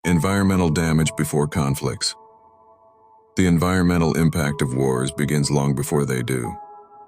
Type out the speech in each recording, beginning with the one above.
Environmental damage before conflicts. The environmental impact of wars begins long before they do.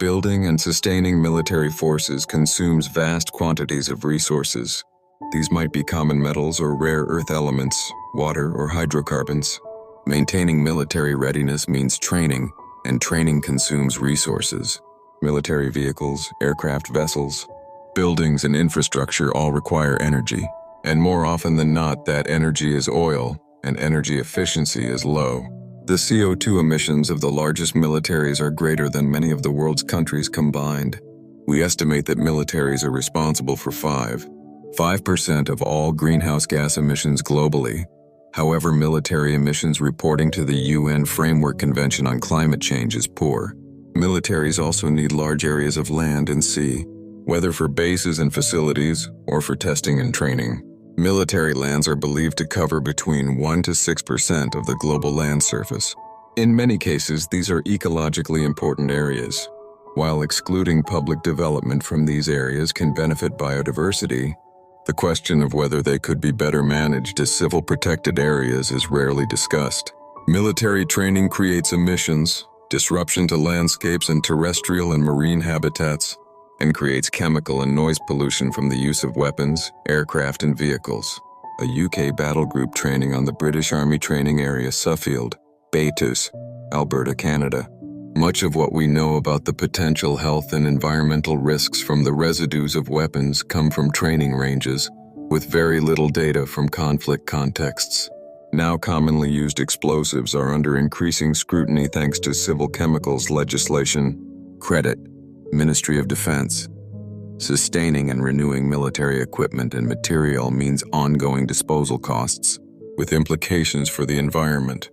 Building and sustaining military forces consumes vast quantities of resources. These might be common metals or rare earth elements, water or hydrocarbons. Maintaining military readiness means training, and training consumes resources. Military vehicles, aircraft vessels, buildings and infrastructure all require energy. And more often than not, that energy is oil, and energy efficiency is low. The CO2 emissions of the largest militaries are greater than many of the world's countries combined. We estimate that militaries are responsible for 5% of all greenhouse gas emissions globally. However, military emissions reporting to the UN Framework Convention on Climate Change is poor. Militaries also need large areas of land and sea, whether for bases and facilities or for testing and training. Military lands are believed to cover between 1 to 6% of the global land surface. In many cases, these are ecologically important areas. While excluding public development from these areas can benefit biodiversity, the question of whether they could be better managed as civil protected areas is rarely discussed. Military training creates emissions, disruption to landscapes and terrestrial and marine habitats, and creates chemical and noise pollution from the use of weapons, aircraft, and vehicles. A UK battle group training on the British Army training area Suffield, Beatus, Alberta, Canada. Much of what we know about the potential health and environmental risks from the residues of weapons come from training ranges, with very little data from conflict contexts. Now commonly used explosives are under increasing scrutiny thanks to civil chemicals legislation. Credit: Ministry of Defense. Sustaining and renewing military equipment and material means ongoing disposal costs, with implications for the environment.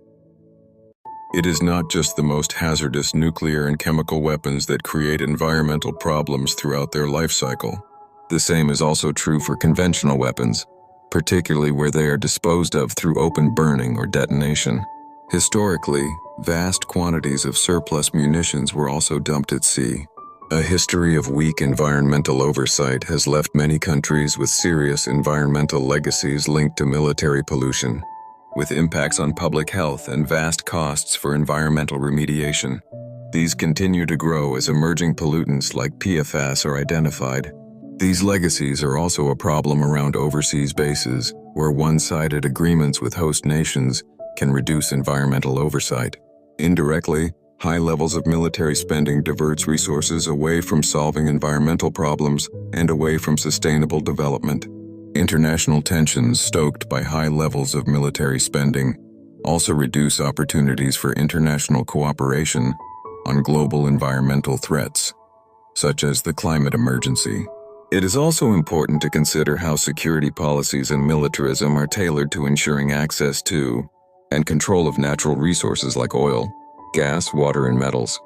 It is not just the most hazardous nuclear and chemical weapons that create environmental problems throughout their life cycle. The same is also true for conventional weapons, particularly where they are disposed of through open burning or detonation. Historically, vast quantities of surplus munitions were also dumped at sea. A history of weak environmental oversight has left many countries with serious environmental legacies linked to military pollution, with impacts on public health and vast costs for environmental remediation. These continue to grow as emerging pollutants like PFAS are identified. These legacies are also a problem around overseas bases, where one-sided agreements with host nations can reduce environmental oversight. Indirectly, high levels of military spending diverts resources away from solving environmental problems and away from sustainable development. International tensions stoked by high levels of military spending also reduce opportunities for international cooperation on global environmental threats, such as the climate emergency. It is also important to consider how security policies and militarism are tailored to ensuring access to and control of natural resources like oil, gas, water, and metals.